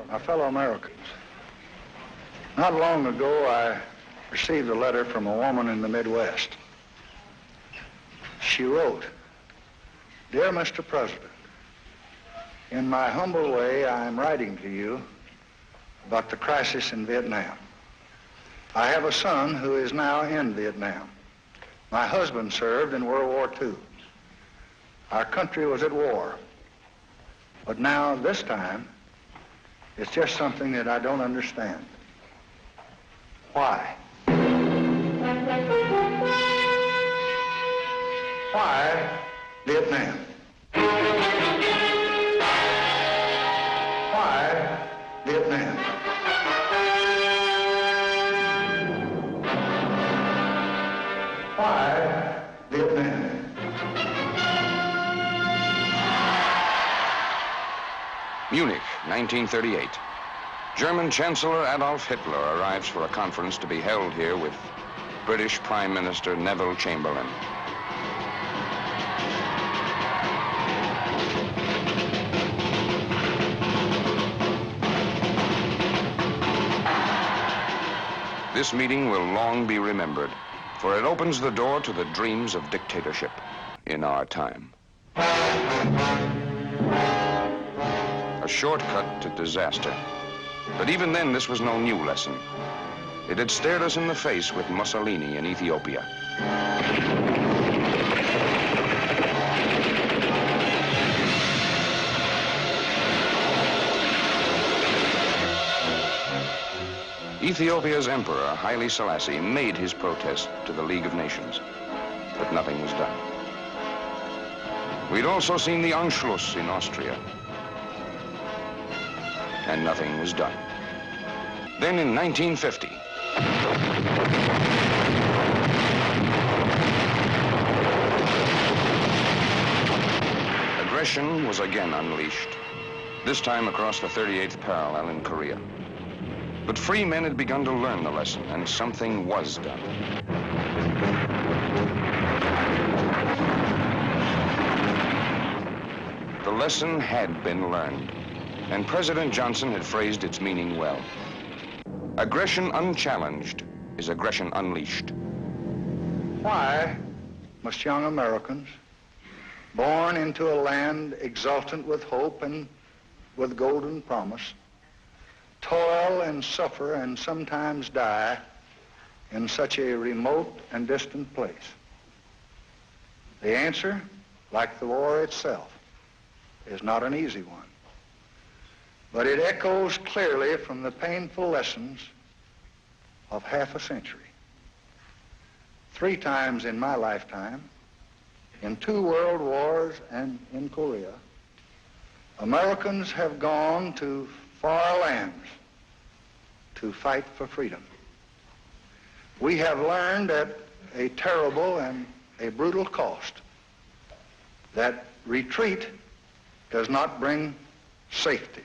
My fellow Americans, not long ago I received a letter from a woman in the Midwest. She wrote, "Dear Mr. President, in my humble way, I am writing to you about the crisis in Vietnam. I have a son who is now in Vietnam. My husband served in World War II. Our country was at war. But now, this time, it's just something that I don't understand. Why? Why Vietnam? Why Vietnam? Why Vietnam?" Munich, 1938. German Chancellor Adolf Hitler arrives for a conference to be held here with British Prime Minister Neville Chamberlain. This meeting will long be remembered, for it opens the door to the dreams of dictatorship in our time. A shortcut to disaster. But even then, this was no new lesson. It had stared us in the face with Mussolini in Ethiopia. Ethiopia's emperor, Haile Selassie, made his protest to the League of Nations, but nothing was done. We'd also seen the Anschluss in Austria, and nothing was done. Then in 1950, aggression was again unleashed, this time across the 38th parallel in Korea. But free men had begun to learn the lesson, and something was done. The lesson had been learned, and President Johnson had phrased its meaning well. Aggression unchallenged is aggression unleashed. Why must young Americans, born into a land exultant with hope and with golden promise, toil and suffer and sometimes die in such a remote and distant place? The answer, like the war itself, is not an easy one. But it echoes clearly from the painful lessons of half a century. 3 times in my lifetime, in 2 world wars and in Korea, Americans have gone to far lands to fight for freedom. We have learned at a terrible and a brutal cost that retreat does not bring safety,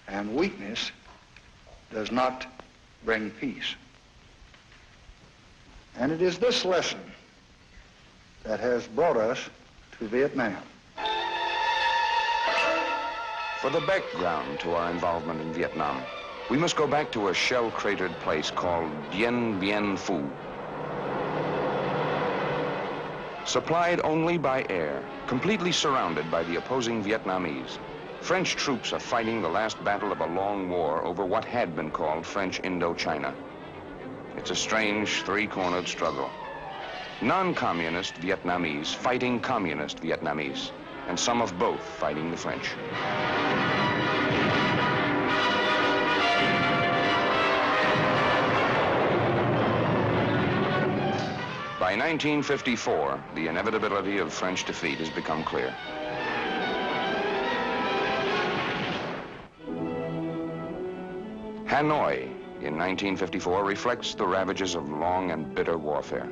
and weakness does not bring peace. And it is this lesson that has brought us to Vietnam. For the background to our involvement in Vietnam, we must go back to a shell-cratered place called Dien Bien Phu. Supplied only by air, completely surrounded by the opposing Vietnamese, French troops are fighting the last battle of a long war over what had been called French Indochina. It's a strange, 3-cornered struggle. Non-communist Vietnamese fighting communist Vietnamese, and some of both fighting the French. By 1954, the inevitability of French defeat has become clear. Hanoi in 1954 reflects the ravages of long and bitter warfare.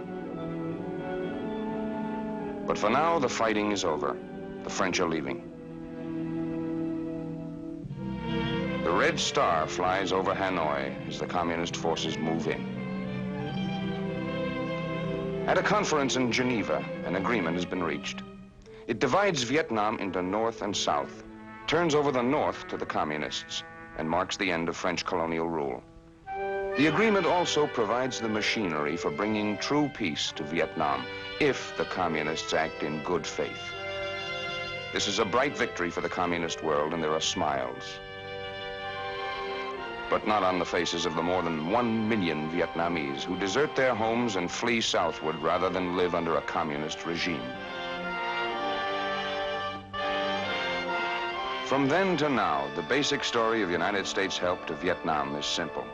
But for now, the fighting is over. The French are leaving. The Red Star flies over Hanoi as the communist forces move in. At a conference in Geneva, an agreement has been reached. It divides Vietnam into North and South, turns over the North to the communists, and marks the end of French colonial rule. The agreement also provides the machinery for bringing true peace to Vietnam if the communists act in good faith. This is a bright victory for the communist world, and there are smiles. But not on the faces of the more than 1 million Vietnamese who desert their homes and flee southward rather than live under a communist regime. From then to now, the basic story of United States help to Vietnam is simple.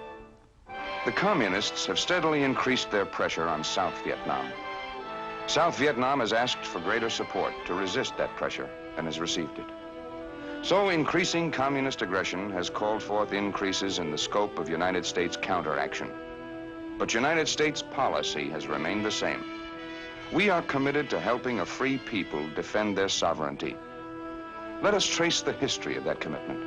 The communists have steadily increased their pressure on South Vietnam. South Vietnam has asked for greater support to resist that pressure and has received it. So increasing communist aggression has called forth increases in the scope of United States counteraction. But United States policy has remained the same. We are committed to helping a free people defend their sovereignty. Let us trace the history of that commitment.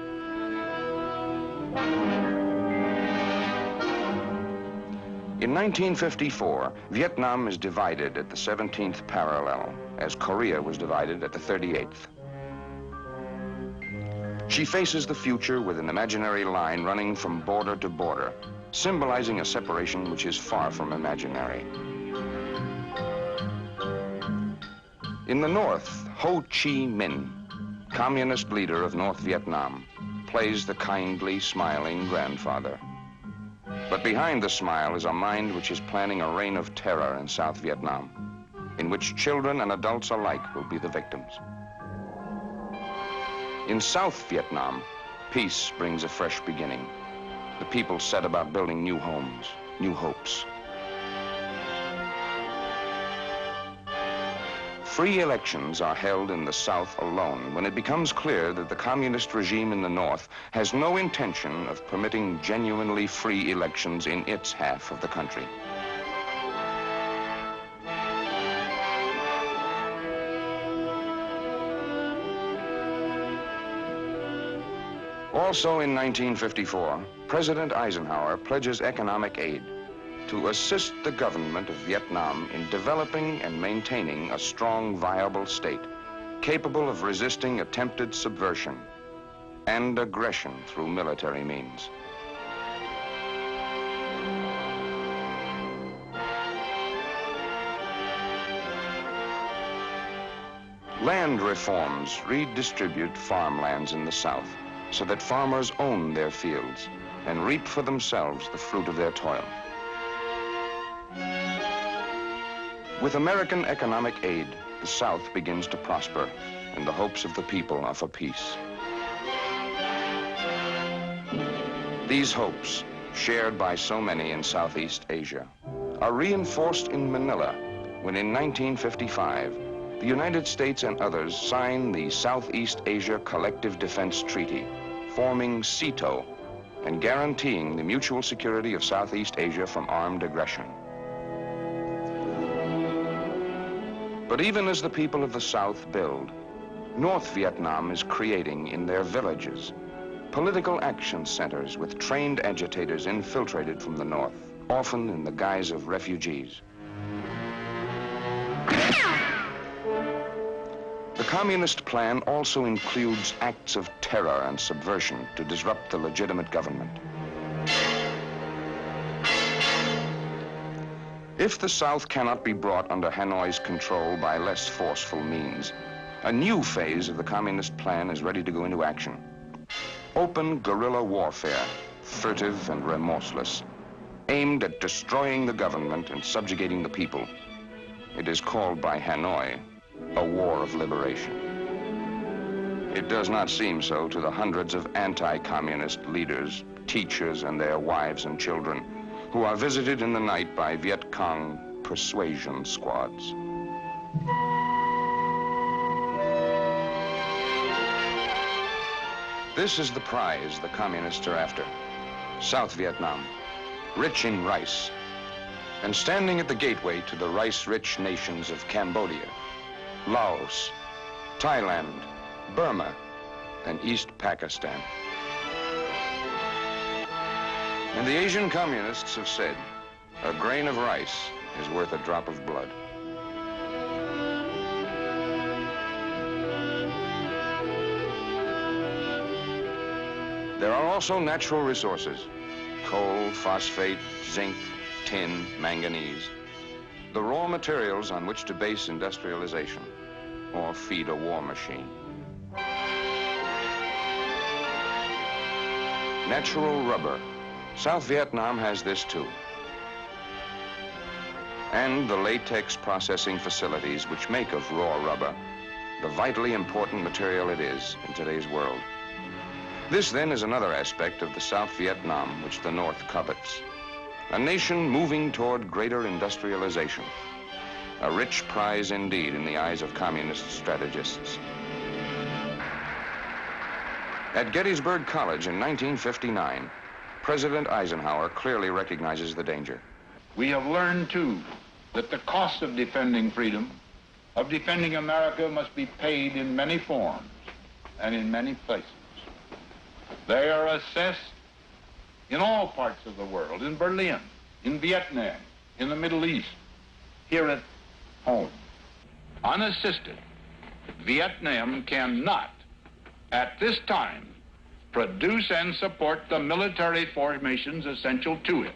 In 1954, Vietnam is divided at the 17th parallel, as Korea was divided at the 38th. She faces the future with an imaginary line running from border to border, symbolizing a separation which is far from imaginary. In the north, Ho Chi Minh, communist leader of North Vietnam, plays the kindly, smiling grandfather. But behind the smile is a mind which is planning a reign of terror in South Vietnam, in which children and adults alike will be the victims. In South Vietnam, peace brings a fresh beginning. The people set about building new homes, new hopes. Free elections are held in the South alone when it becomes clear that the communist regime in the North has no intention of permitting genuinely free elections in its half of the country. Also in 1954, President Eisenhower pledges economic aid to assist the government of Vietnam in developing and maintaining a strong, viable state, capable of resisting attempted subversion and aggression through military means. Land reforms redistribute farmlands in the South so that farmers own their fields and reap for themselves the fruit of their toil. With American economic aid, the South begins to prosper, and the hopes of the people are for peace. These hopes, shared by so many in Southeast Asia, are reinforced in Manila when in 1955, the United States and others sign the Southeast Asia Collective Defense Treaty, forming SEATO and guaranteeing the mutual security of Southeast Asia from armed aggression. But even as the people of the South build, North Vietnam is creating in their villages political action centers with trained agitators infiltrated from the North, often in the guise of refugees. The communist plan also includes acts of terror and subversion to disrupt the legitimate government. If the South cannot be brought under Hanoi's control by less forceful means, a new phase of the communist plan is ready to go into action. Open guerrilla warfare, furtive and remorseless, aimed at destroying the government and subjugating the people. It is called by Hanoi a war of liberation. It does not seem so to the hundreds of anti-communist leaders, teachers, and their wives and children who are visited in the night by Viet Cong persuasion squads. This is the prize the communists are after. South Vietnam, rich in rice, and standing at the gateway to the rice-rich nations of Cambodia, Laos, Thailand, Burma, and East Pakistan. And the Asian communists have said, a grain of rice is worth a drop of blood. There are also natural resources: coal, phosphate, zinc, tin, manganese. The raw materials on which to base industrialization or feed a war machine. Natural rubber. South Vietnam has this too. And the latex processing facilities which make of raw rubber the vitally important material it is in today's world. This then is another aspect of the South Vietnam which the North covets. A nation moving toward greater industrialization. A rich prize indeed in the eyes of communist strategists. At Gettysburg College in 1959, President Eisenhower clearly recognizes the danger. We have learned, too, that the cost of defending freedom, of defending America, must be paid in many forms and in many places. They are assessed in all parts of the world, in Berlin, in Vietnam, in the Middle East, here at home. Unassisted, Vietnam cannot, at this time, produce and support the military formations essential to it.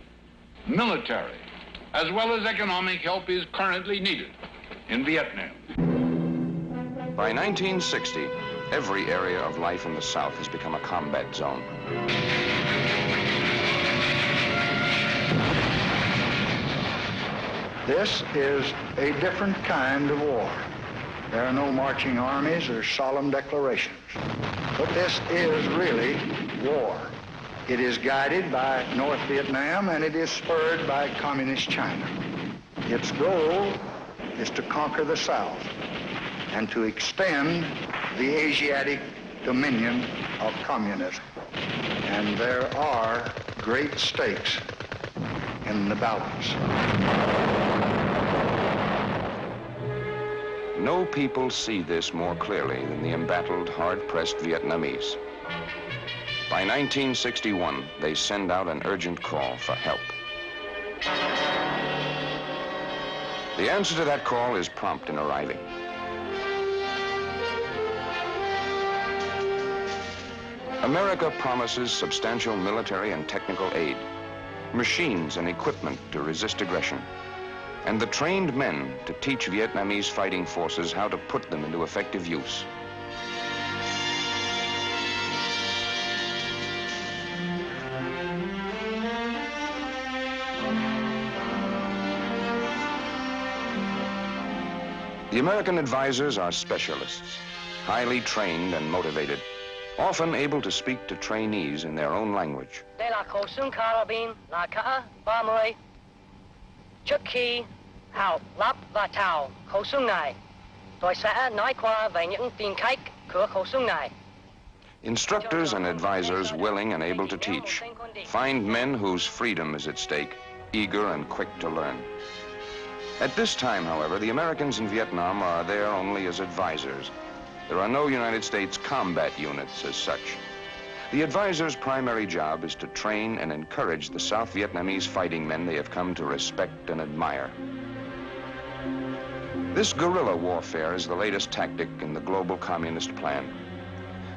Military, as well as economic help, is currently needed in Vietnam. By 1960, every area of life in the South has become a combat zone. This is a different kind of war. There are no marching armies or solemn declarations. But this is really war. It is guided by North Vietnam and it is spurred by Communist China. Its goal is to conquer the South and to extend the Asiatic dominion of communism. And there are great stakes in the balance. No people see this more clearly than the embattled, hard-pressed Vietnamese. By 1961, they send out an urgent call for help. The answer to that call is prompt in arriving. America promises substantial military and technical aid, machines and equipment to resist aggression, and the trained men to teach Vietnamese fighting forces how to put them into effective use. The American advisors are specialists, highly trained and motivated, often able to speak to trainees in their own language. Instructors and advisors willing and able to teach find men whose freedom is at stake, eager and quick to learn. At this time, however, the Americans in Vietnam are there only as advisors. There are no United States combat units as such. The advisors' primary job is to train and encourage the South Vietnamese fighting men they have come to respect and admire. This guerrilla warfare is the latest tactic in the global communist plan.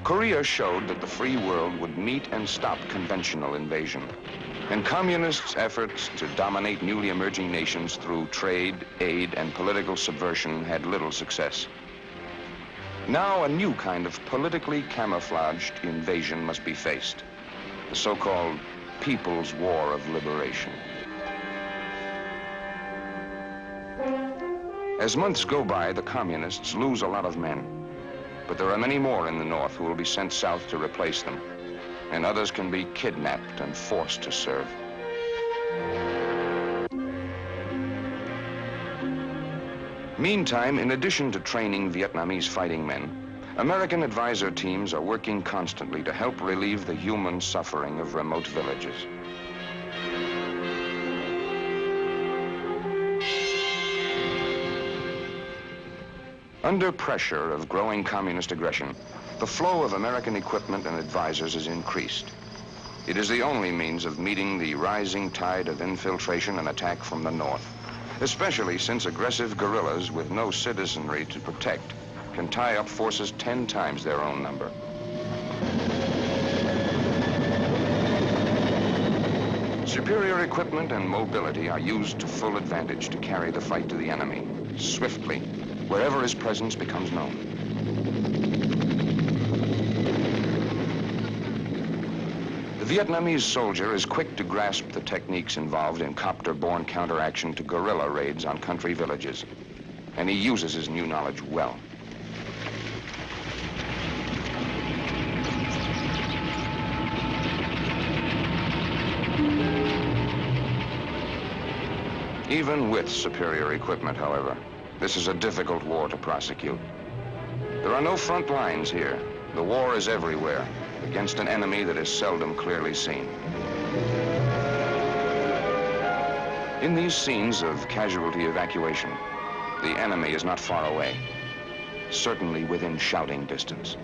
Korea showed that the free world would meet and stop conventional invasion, and communists' efforts to dominate newly emerging nations through trade, aid, and political subversion had little success. Now a new kind of politically camouflaged invasion must be faced, the so-called People's War of Liberation. As months go by, the communists lose a lot of men, but there are many more in the North who will be sent south to replace them, and others can be kidnapped and forced to serve. Meantime, in addition to training Vietnamese fighting men, American advisor teams are working constantly to help relieve the human suffering of remote villages. Under pressure of growing communist aggression, the flow of American equipment and advisors is increased. It is the only means of meeting the rising tide of infiltration and attack from the North, especially since aggressive guerrillas with no citizenry to protect can tie up forces 10 times their own number. Superior equipment and mobility are used to full advantage to carry the fight to the enemy, swiftly, wherever his presence becomes known. The Vietnamese soldier is quick to grasp the techniques involved in copter-borne counteraction to guerrilla raids on country villages, and he uses his new knowledge well. Even with superior equipment, however, this is a difficult war to prosecute. There are no front lines here. The war is everywhere, against an enemy that is seldom clearly seen. In these scenes of casualty evacuation, the enemy is not far away, certainly within shouting distance.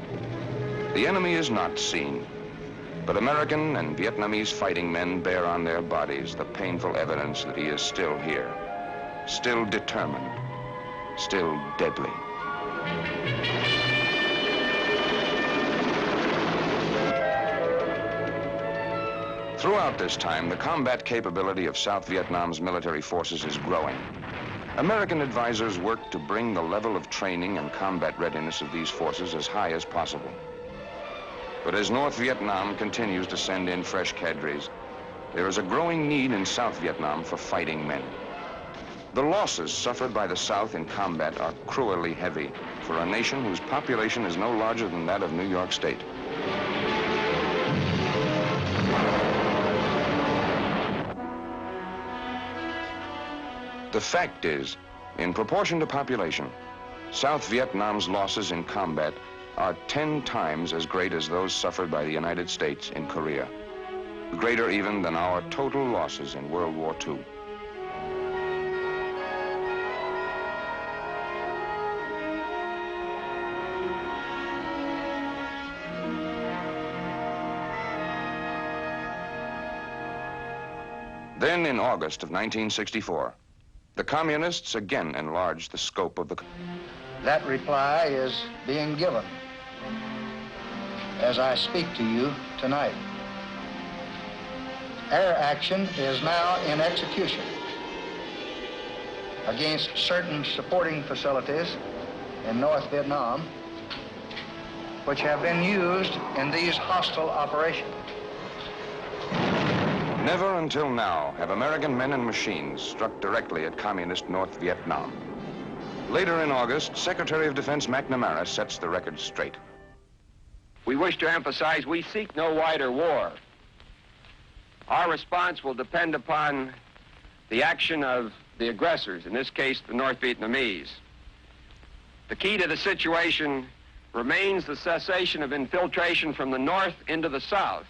The enemy is not seen, but American and Vietnamese fighting men bear on their bodies the painful evidence that he is still here, still determined, still deadly. Throughout this time, the combat capability of South Vietnam's military forces is growing. American advisors work to bring the level of training and combat readiness of these forces as high as possible. But as North Vietnam continues to send in fresh cadres, there is a growing need in South Vietnam for fighting men. The losses suffered by the South in combat are cruelly heavy for a nation whose population is no larger than that of New York State. The fact is, in proportion to population, South Vietnam's losses in combat are 10 times as great as those suffered by the United States in Korea, greater even than our total losses in World War II. Then in August of 1964, the communists again enlarged the scope of the... That reply is being given as I speak to you tonight. Air action is now in execution against certain supporting facilities in North Vietnam which have been used in these hostile operations. Never until now have American men and machines struck directly at communist North Vietnam. Later in August, Secretary of Defense McNamara sets the record straight. We wish to emphasize we seek no wider war. Our response will depend upon the action of the aggressors, in this case, the North Vietnamese. The key to the situation remains the cessation of infiltration from the north into the south.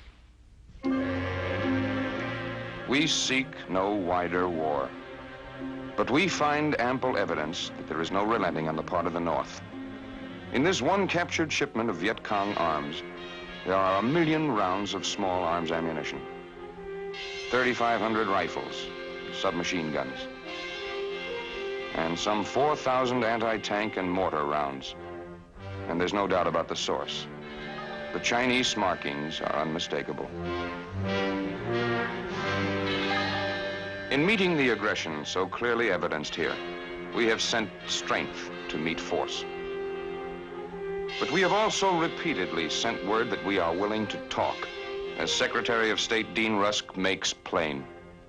We seek no wider war, but we find ample evidence that there is no relenting on the part of the North. In this one captured shipment of Viet Cong arms, there are 1 million rounds of small arms ammunition, 3,500 rifles, submachine guns, and some 4,000 anti-tank and mortar rounds. And there's no doubt about the source. The Chinese markings are unmistakable. In meeting the aggression so clearly evidenced here, we have sent strength to meet force. But we have also repeatedly sent word that we are willing to talk, as Secretary of State Dean Rusk makes plain.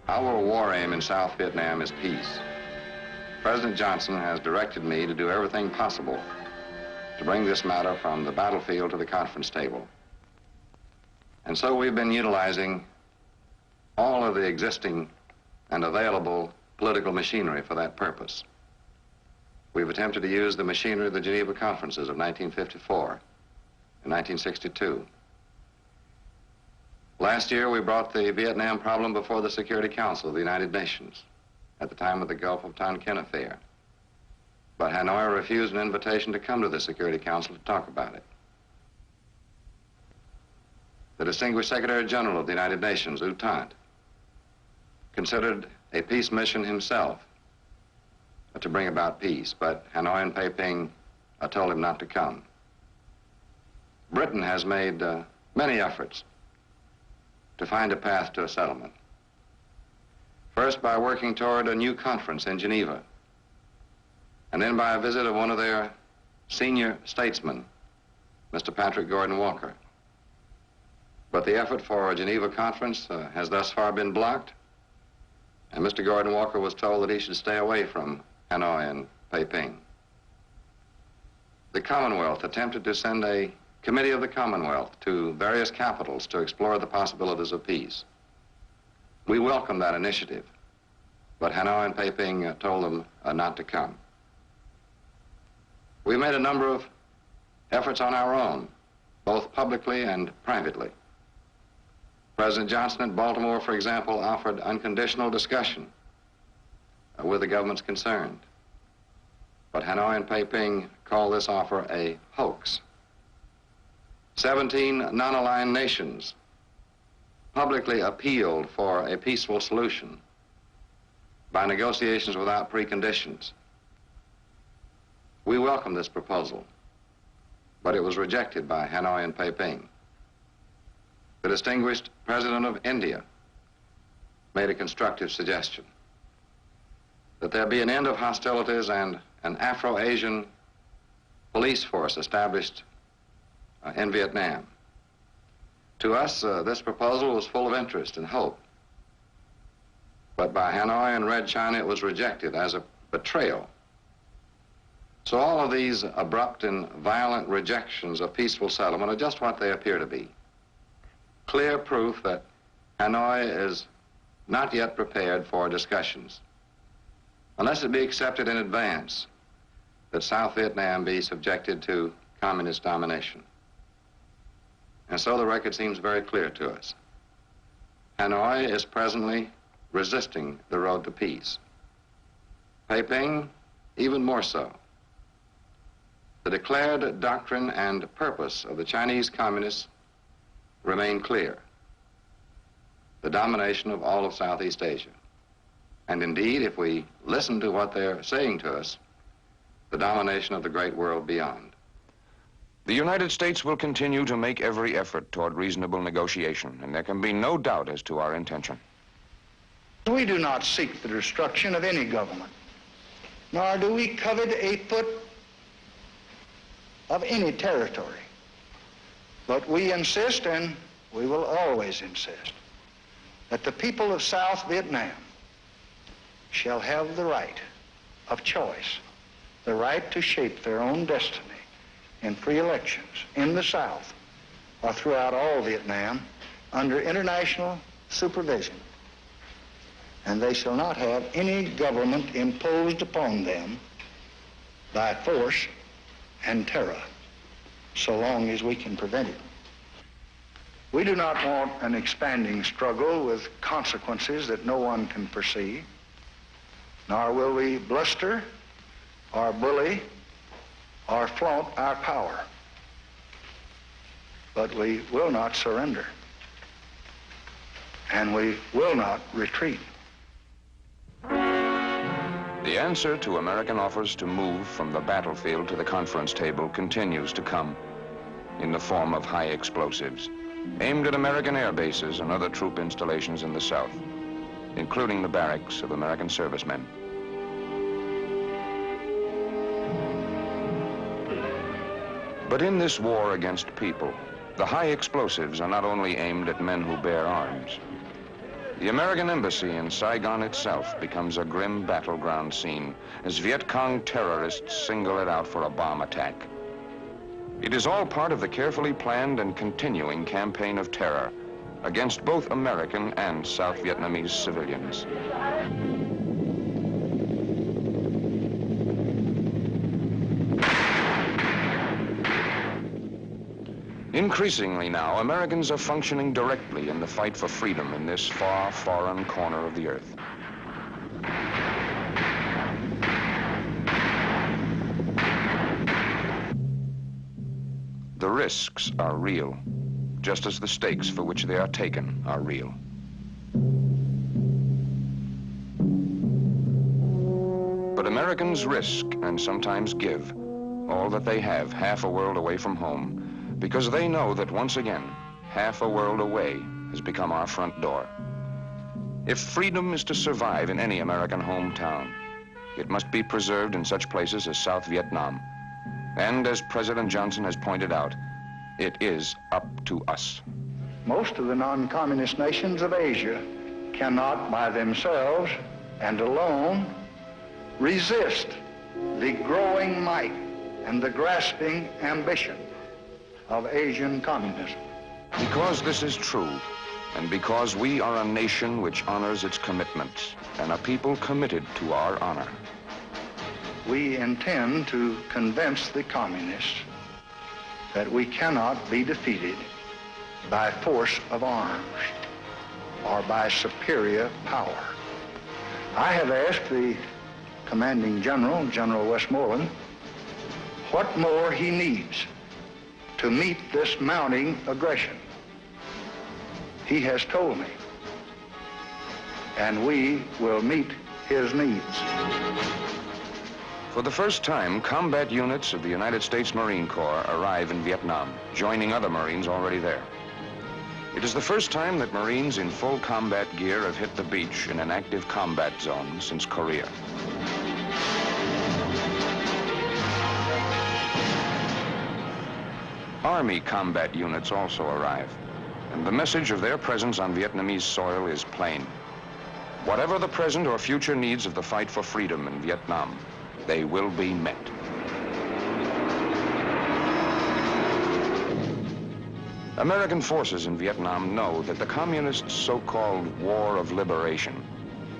Our war aim in South Vietnam is peace. President Johnson has directed me to do everything possible to bring this matter from the battlefield to the conference table. And so we've been utilizing all of the existing and available political machinery for that purpose. We've attempted to use the machinery of the Geneva Conferences of 1954 and 1962. Last year, we brought the Vietnam problem before the Security Council of the United Nations at the time of the Gulf of Tonkin affair. But Hanoi refused an invitation to come to the Security Council to talk about it. The distinguished Secretary General of the United Nations, U Thant, considered a peace mission himself to bring about peace, but Hanoi and Peiping told him not to come. Britain has made many efforts to find a path to a settlement. First by working toward a new conference in Geneva, and then by a visit of one of their senior statesmen, Mr. Patrick Gordon Walker. But the effort for a Geneva conference has thus far been blocked, and Mr. Gordon Walker was told that he should stay away from Hanoi and Peiping. The Commonwealth attempted to send a committee of the Commonwealth to various capitals to explore the possibilities of peace. We welcome that initiative, but Hanoi and Peiping told them not to come. We made a number of efforts on our own, both publicly and privately. President Johnson at Baltimore, for example, offered unconditional discussion with the governments concerned. But Hanoi and Peiping called this offer a hoax. 17 non-aligned nations publicly appealed for a peaceful solution by negotiations without preconditions. We welcome this proposal, but it was rejected by Hanoi and Peiping. The distinguished President of India made a constructive suggestion that there be an end of hostilities and an Afro-Asian police force established in Vietnam. To us, this proposal was full of interest and hope. But by Hanoi and Red China, it was rejected as a betrayal. So all of these abrupt and violent rejections of peaceful settlement are just what they appear to be. Clear proof that Hanoi is not yet prepared for discussions, unless it be accepted in advance that South Vietnam be subjected to communist domination. And so the record seems very clear to us. Hanoi is presently resisting the road to peace. Peiping, even more so. The declared doctrine and purpose of the Chinese communists remain clear: the domination of all of Southeast Asia. And indeed, if we listen to what they're saying to us, the domination of the great world beyond. The United States will continue to make every effort toward reasonable negotiation, and there can be no doubt as to our intention. We do not seek the destruction of any government, nor do we covet a foot of any territory. But we insist, and we will always insist, that the people of South Vietnam shall have the right of choice, the right to shape their own destiny in free elections in the South or throughout all Vietnam under international supervision. And they shall not have any government imposed upon them by force and terror, so long as we can prevent it. We do not want an expanding struggle with consequences that no one can foresee, nor will we bluster or bully or flaunt our power. But we will not surrender, and we will not retreat. The answer to American offers to move from the battlefield to the conference table continues to come in the form of high explosives aimed at American air bases and other troop installations in the South, including the barracks of American servicemen. But in this war against people, the high explosives are not only aimed at men who bear arms. The American embassy in Saigon itself becomes a grim battleground scene as Viet Cong terrorists single it out for a bomb attack. It is all part of the carefully planned and continuing campaign of terror against both American and South Vietnamese civilians. Increasingly now, Americans are functioning directly in the fight for freedom in this far, foreign corner of the earth. The risks are real, just as the stakes for which they are taken are real. But Americans risk and sometimes give all that they have half a world away from home, because they know that once again, half a world away has become our front door. If freedom is to survive in any American hometown, it must be preserved in such places as South Vietnam. And as President Johnson has pointed out, it is up to us. Most of the non-communist nations of Asia cannot by themselves and alone resist the growing might and the grasping ambition of Asian communism. Because this is true, and because we are a nation which honors its commitments, and a people committed to our honor, we intend to convince the communists that we cannot be defeated by force of arms or by superior power. I have asked the commanding general, General Westmoreland, what more he needs to meet this mounting aggression. He has told me, and we will meet his needs. For the first time, combat units of the United States Marine Corps arrive in Vietnam, joining other Marines already there. It is the first time that Marines in full combat gear have hit the beach in an active combat zone since Korea. Army combat units also arrive, and the message of their presence on Vietnamese soil is plain. Whatever the present or future needs of the fight for freedom in Vietnam, they will be met. American forces in Vietnam know that the communists' so-called war of liberation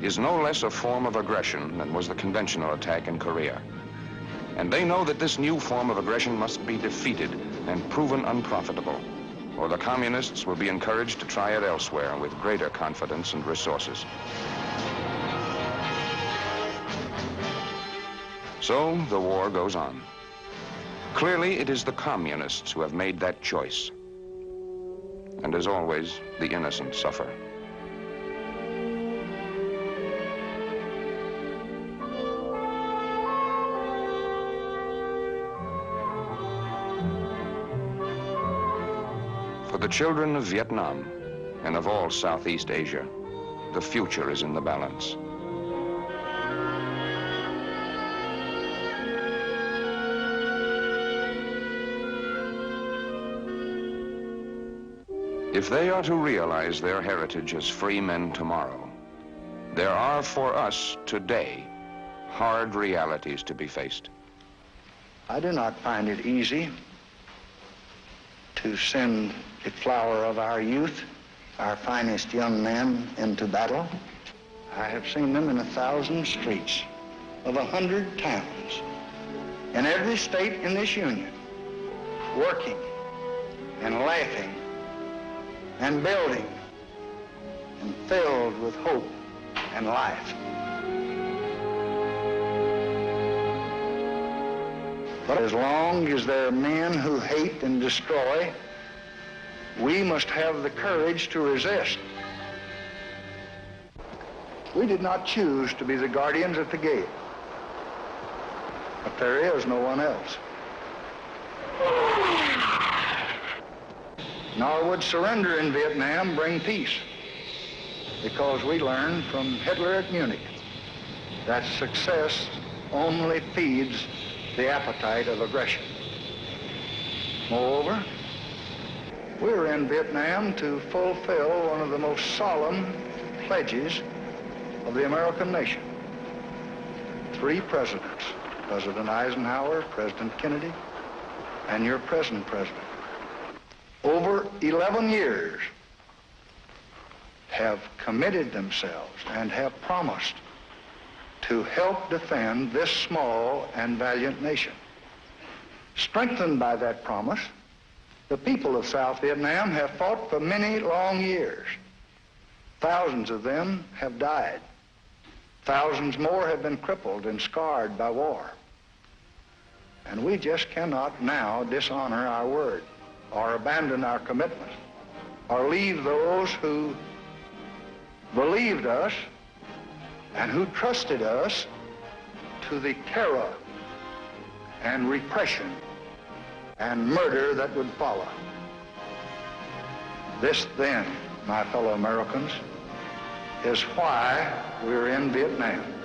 is no less a form of aggression than was the conventional attack in Korea. And they know that this new form of aggression must be defeated and proven unprofitable, or the communists will be encouraged to try it elsewhere with greater confidence and resources. So the war goes on. Clearly, it is the communists who have made that choice. And as always, the innocent suffer. For the children of Vietnam and of all Southeast Asia, the future is in the balance. If they are to realize their heritage as free men tomorrow, there are for us today hard realities to be faced. I do not find it easy to send the flower of our youth, our finest young men, into battle. I have seen them in 1,000 streets of 100 towns in every state in this union, working and laughing and building and filled with hope and life. But as long as there are men who hate and destroy, we must have the courage to resist. We did not choose to be the guardians at the gate, but there is no one else. Nor would surrender in Vietnam bring peace, because we learned from Hitler at Munich that success only feeds the appetite of aggression. Moreover, we're in Vietnam to fulfill one of the most solemn pledges of the American nation. 3 presidents, President Eisenhower, President Kennedy, and your present president, over 11 years have committed themselves and have promised to help defend this small and valiant nation. Strengthened by that promise, the people of South Vietnam have fought for many long years. Thousands of them have died. Thousands more have been crippled and scarred by war. And we just cannot now dishonor our word, or abandon our commitment, or leave those who believed us and who trusted us to the terror and repression and murder that would follow. This then, my fellow Americans, is why we're in Vietnam.